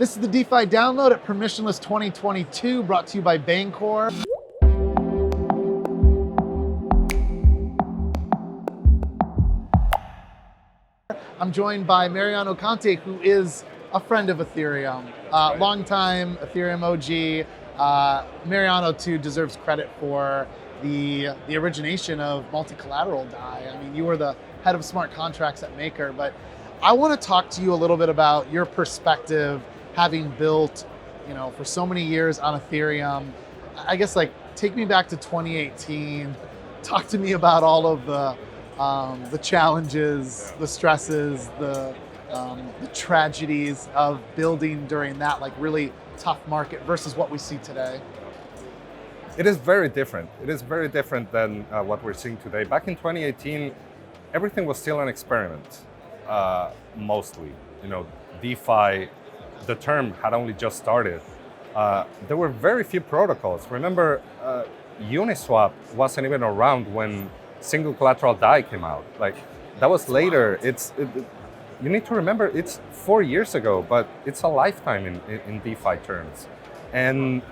This is the DeFi download at Permissionless 2022, brought to you by Bancor. I'm joined by Mariano Conti, who is a friend of Ethereum, longtime Ethereum OG. Mariano too deserves credit for the origination of multi-collateral DAI. I mean, you were the head of smart contracts at Maker, but I want to talk to you a little bit about your perspective, having built, for so many years on Ethereum. I guess take me back to 2018. Talk to me about all of the challenges, the stresses, the tragedies of building during that really tough market versus what we see today. It is very different. It is very different than what we're seeing today. Back in 2018, everything was still an experiment, mostly. DeFi, the term had only just started. There were very few protocols. Remember, Uniswap wasn't even around when single collateral DAI came out. That was later. You need to remember, it's 4 years ago, but it's a lifetime in DeFi terms. And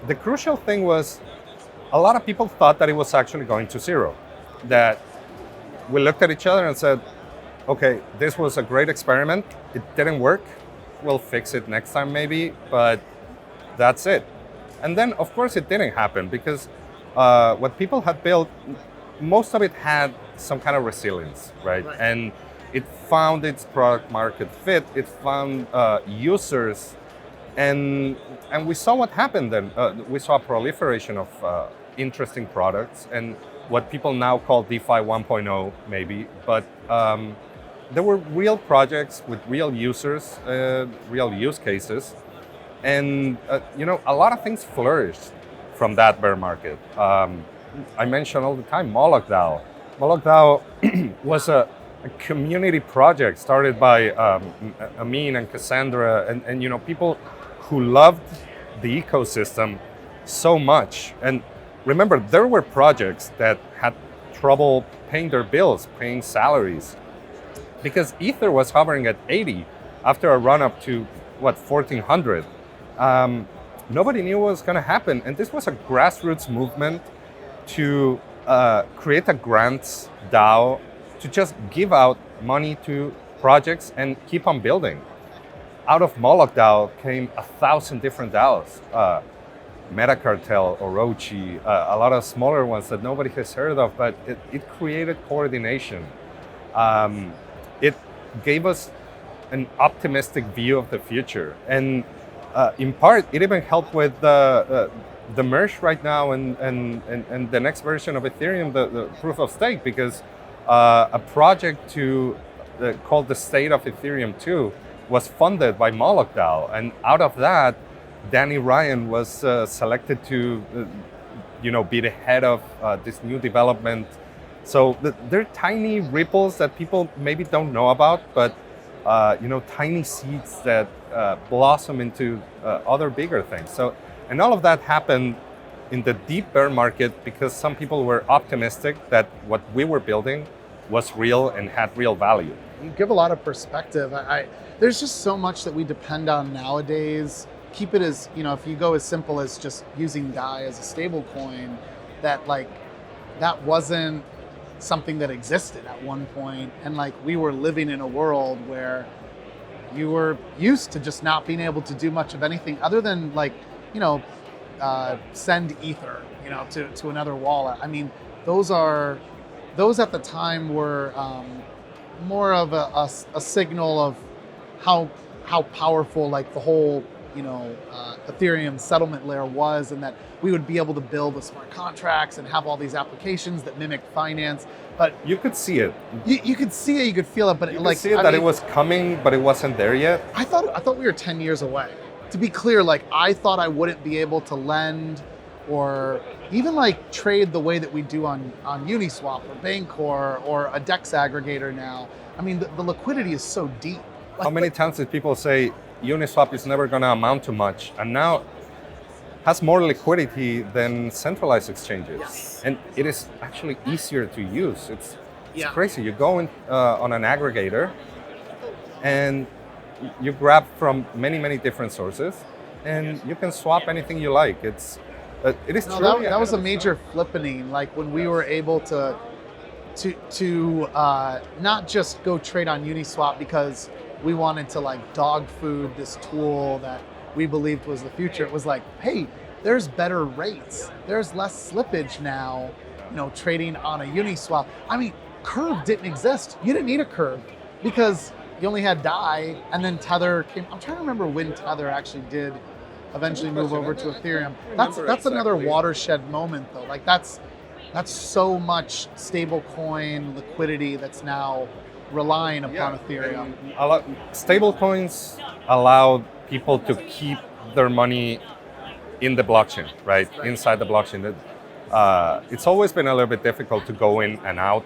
the crucial thing was, a lot of people thought that it was actually going to zero. That we looked at each other and said, okay, this was a great experiment. It didn't work. We'll fix it next time maybe, but that's it. And then, of course, it didn't happen because what people had built, most of it had some kind of resilience, right? And it found its product market fit. It found users, and we saw what happened then. We saw a proliferation of interesting products and what people now call DeFi 1.0 maybe, but there were real projects with real users, real use cases, and a lot of things flourished from that bear market. I mention all the time Molok DAO. Molok DAO was a community project started by Amin and Cassandra and people who loved the ecosystem so much. And remember, there were projects that had trouble paying their bills, paying salaries, because Ether was hovering at 80 after a run up to 1400. Nobody knew what was going to happen, and this was a grassroots movement to create a grants DAO to just give out money to projects and keep on building. Out of Molok DAO came 1,000 different DAOs. Metacartel, Orochi, a lot of smaller ones that nobody has heard of, but it created coordination. It gave us an optimistic view of the future. And in part, it even helped with the merge right now and the next version of Ethereum, the proof of stake, because a project called the State of Ethereum 2 was funded by Molok DAO. And out of that, Danny Ryan was selected to be the head of this new development. So they're tiny ripples that people maybe don't know about, but tiny seeds that blossom into other bigger things. So, and all of that happened in the deep bear market because some people were optimistic that what we were building was real and had real value. You give a lot of perspective. There's just so much that we depend on nowadays. Keep it as, if you go as simple as just using DAI as a stable coin, that wasn't something that existed at one point. And we were living in a world where you were used to just not being able to do much of anything other than send Ether, to another wallet. I mean, those at the time were more of a signal of how powerful the whole Ethereum settlement layer was, and that we would be able to build the smart contracts and have all these applications that mimic finance. But you could see it. You could see it. You could feel it. But you could see it, it was coming, but it wasn't there yet. I thought we were 10 years away. To be clear, I thought I wouldn't be able to lend or even trade the way that we do on Uniswap or Bancor or a DEX aggregator now. I mean, the liquidity is so deep. How many times did people say Uniswap is never going to amount to much, and now has more liquidity than centralized exchanges? Yes. And it is actually easier to use. It's crazy. You go in, on an aggregator, and you grab from many different sources, and you can swap anything you like. It is No, truly that was a major flippening. Like when we were able to not just go trade on Uniswap because we wanted to like dog food this tool that we believed was the future. It was like, hey, there's better rates. There's less slippage now, trading on a Uniswap. I mean, Curve didn't exist. You didn't need a Curve because you only had DAI, and then Tether came. I'm trying to remember when Tether actually did eventually move over to Ethereum. That's another watershed moment though. Like that's so much stablecoin liquidity that's now relying upon Ethereum. Stablecoins allowed people to keep their money in the blockchain, right? Inside the blockchain. It's always been a little bit difficult to go in and out.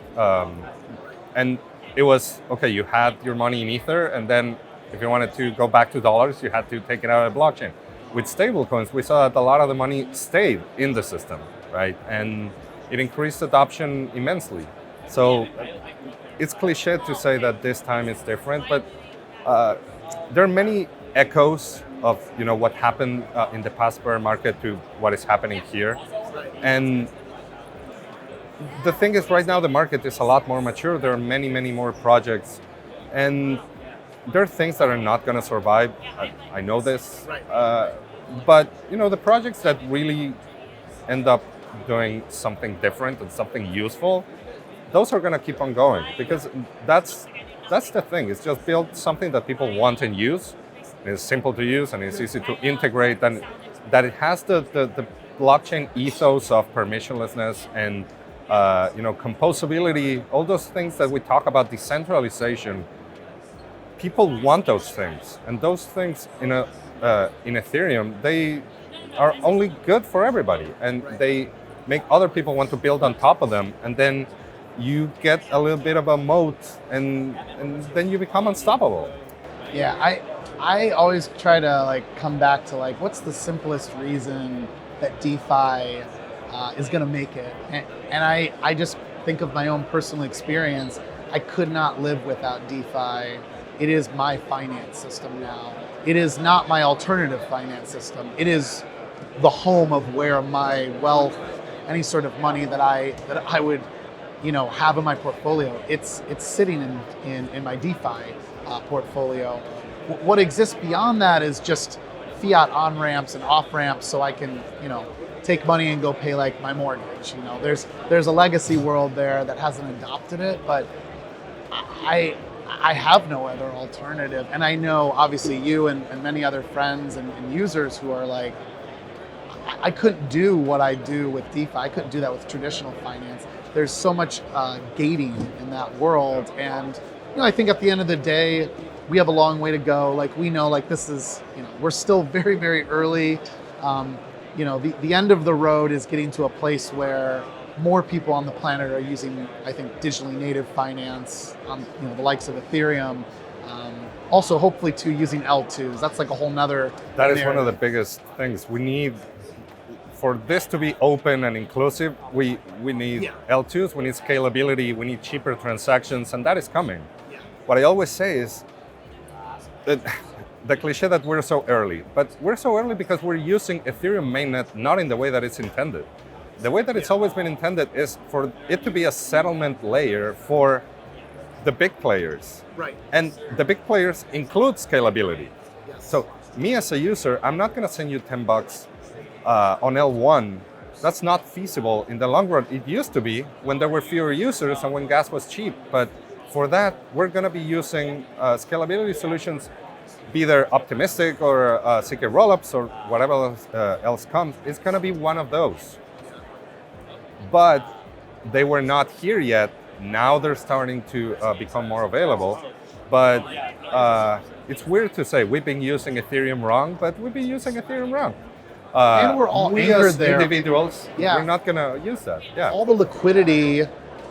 And it was, okay, you had your money in Ether, and then if you wanted to go back to dollars, you had to take it out of the blockchain. With stablecoins, we saw that a lot of the money stayed in the system, right? And it increased adoption immensely. So it's cliche to say that this time it's different, but there are many echoes of what happened in the past bear market to what is happening here. And the thing is, right now the market is a lot more mature. There are many more projects, and there are things that are not going to survive. I know this, but the projects that really end up doing something different and something useful, those are going to keep on going, because that's the thing. It's just build something that people want and use. And it's simple to use and it's easy to integrate, and that it has the blockchain ethos of permissionlessness and composability, all those things that we talk about, decentralization. People want those things, and those things in Ethereum, they are only good for everybody, and they make other people want to build on top of them, and then you get a little bit of a moat, and then you become unstoppable. Yeah, I always try to come back to what's the simplest reason that DeFi is going to make it, and I just think of my own personal experience. I could not live without DeFi. It is my finance system now. It is not my alternative finance system. It is the home of where my wealth, any sort of money that I would, have in my portfolio, it's sitting in my DeFi portfolio. What exists beyond that is just fiat on ramps and off ramps, so I can, take money and go pay my mortgage. There's a legacy world there that hasn't adopted it, but I have no other alternative. And I know obviously you and many other friends and users who are I couldn't do what I do with DeFi. I couldn't do that with traditional finance. There's so much gating in that world. And I think at the end of the day, we have a long way to go. We know this is, we're still very, very early. The end of the road is getting to a place where more people on the planet are using, I think, digitally native finance on the likes of Ethereum. Also, hopefully, too, using L2s. That's a whole nother. That is one of the biggest things. We need, for this to be open and inclusive, we need L2s, we need scalability, we need cheaper transactions, and that is coming. Yeah. What I always say is that the cliche that we're so early, but we're so early because we're using Ethereum mainnet not in the way that it's intended. The way that it's always been intended is for it to be a settlement layer for the big players. Right. And the big players include scalability. Yes. So me as a user, I'm not going to send you $10 on L1. That's not feasible in the long run. It used to be when there were fewer users and when gas was cheap. But for that, we're going to be using scalability solutions, be they optimistic or secret rollups or whatever else comes. It's going to be one of those. But they were not here yet. Now they're starting to become more available. But it's weird to say we've been using Ethereum wrong, but we've been using Ethereum wrong. And we're all anchored as there. Individuals, we're not going to use that. Yeah. All the liquidity,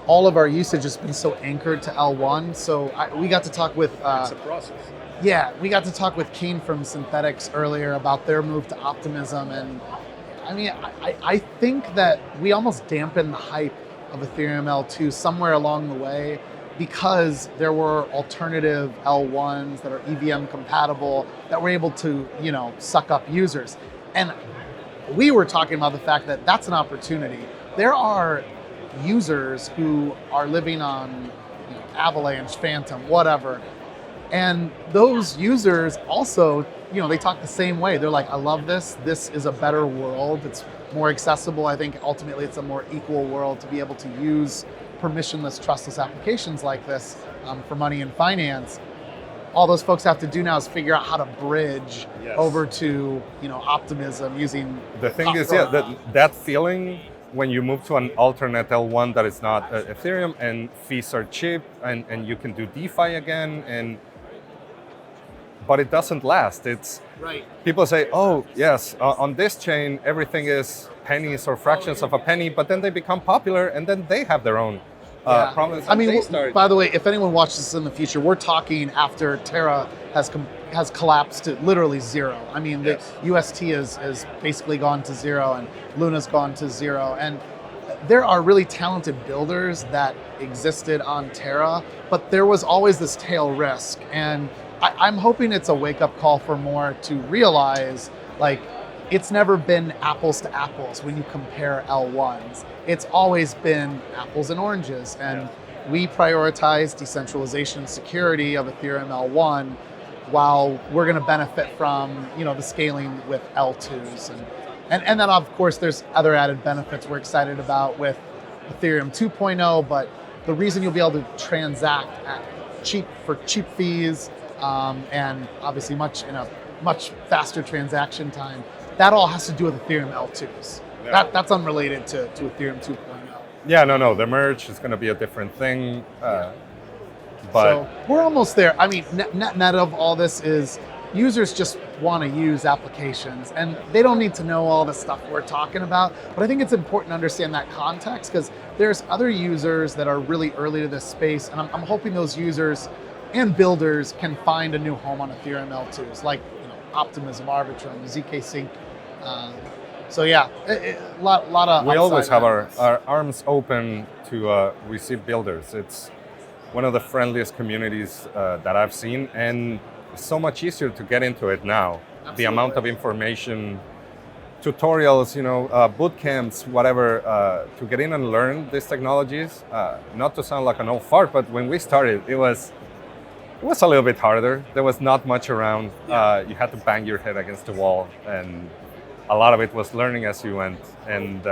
all of our usage has been so anchored to L1. So we got to talk with. It's a process. Yeah, we got to talk with Kane from Synthetics earlier about their move to optimism, and I mean, I think that we almost dampened the hype of Ethereum L2 somewhere along the way, because there were alternative L1s that are EVM compatible that were able to, suck up users. And we were talking about the fact that that's an opportunity. There are users who are living on Avalanche, Phantom, whatever. And those users also, they talk the same way. They're like, I love this. This is a better world. It's more accessible. I think ultimately it's a more equal world to be able to use permissionless, trustless applications like this for money and finance. All those folks have to do now is figure out how to bridge over to, optimism using. The thing is, that feeling when you move to an alternate L1 that is not Ethereum and fees are cheap and you can do DeFi again, but it doesn't last. It's right. People say, oh yes, on this chain everything is pennies or fractions of a penny, but then they become popular and then they have their own problems. I mean, by the way, if anyone watches this in the future, we're talking after Terra has collapsed to literally zero. I mean, the UST is basically gone to zero and Luna's gone to zero. And there are really talented builders that existed on Terra, but there was always this tail risk. And I'm hoping it's a wake-up call for more to realize, it's never been apples to apples when you compare L1s. It's always been apples and oranges. And we prioritize decentralization and security of Ethereum L1 while we're going to benefit from, the scaling with L2s. And then, of course, there's other added benefits we're excited about with Ethereum 2.0, but the reason you'll be able to transact at cheap fees, and obviously in a much faster transaction time, that all has to do with Ethereum L2s. Yeah. That's unrelated to Ethereum 2.0. Yeah, no, the merge is going to be a different thing. But so we're almost there. I mean, net of all this is users just want to use applications and they don't need to know all the stuff we're talking about. But I think it's important to understand that context because there's other users that are really early to this space. And I'm hoping those users and builders can find a new home on Ethereum L2s, like Optimism, Arbitrum, ZK Sync. So yeah, a lot of. We always have our arms open to receive builders. It's one of the friendliest communities that I've seen, and it's so much easier to get into it now. Absolutely. The amount of information, tutorials, boot camps, whatever, to get in and learn these technologies. Not to sound like an old fart, but when we started, it was a little bit harder. There was not much around. You had to bang your head against the wall, and a lot of it was learning as you went and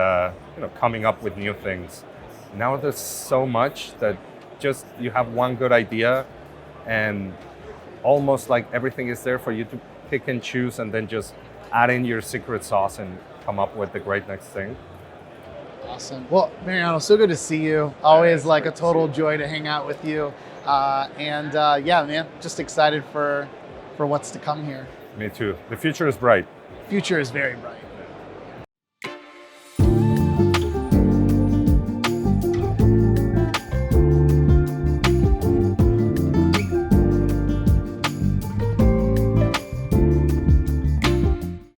coming up with new things. Now there's so much that just you have one good idea and almost like everything is there for you to pick and choose and then just add in your secret sauce and come up with the great next thing. Awesome. Well, Mariano, so good to see you. Always like a total joy to hang out with you. Yeah, man, just excited for what's to come here. Me too. The future is bright. Future is very bright.